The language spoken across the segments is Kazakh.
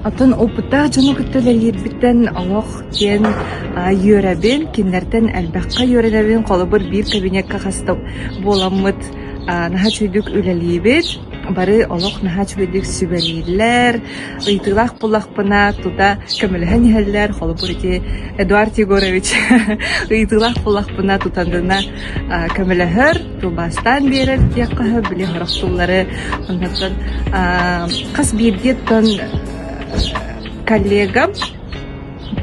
Атын опыта жону күттөлелер битен алох тен йөрәбен, кинләрдән әлбәккә йөрәбен колыбыр бир кабинетка хаста боламыт наха чуйдук үләлибет. Бары алох наха чуйдук сүбәлиләр, ыйтылах булахпына туда кемелһән хәлләр колыбыр ди Эдуард Егорович. Ыйтылах булахпына тутандына кемеләһәр тубастан берер якка биле характуллары. Ондан кас бирдеттан коллегам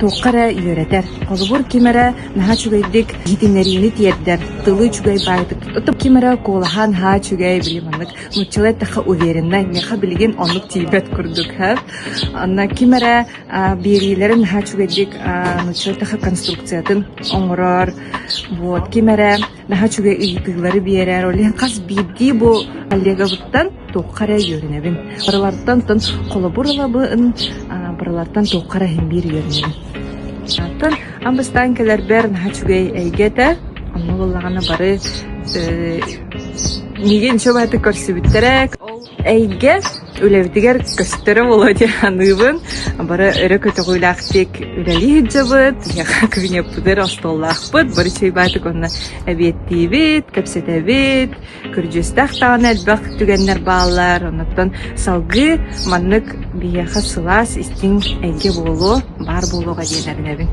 тоқара үйретер. Қолыбыр кемера наха чугайдик житинерини тиердер. Тылы чугай байтык. Отып кемера колахан ха чугай билиманнык. Нучылай таха уверенна. Меха билген онлук тибет курдук. Анна кемера берилерин наха чугайдик нучылай таха конструкциятын оңрор. Вот кемера наха чугай ыйтыглары берер. Олен қас бирди бу коллегабыттан тоқара үйренебин. Баралардан тын қолыбыр алабын. Баралардан тоқара хем бир үйренебин. Атын амбыстан келер бер наха чугай әйгеті. Анны болағаны бары неген шобаты көрсібіттерек. Әйге үлевдігер көстері болады аныбын. Бары өрі көті ғойлақтек үләли хеджабыт. Яға көбіне пұдыр астоллақпыт. Бары чөйбаты көні әбеттейбет, көпсетәбет. Күрджестәқ тағын әлбәқ түгеннер бағалар. Онықтан салғы маннық бияға сылас істің әйге болу, бар болуға дейдерінебін.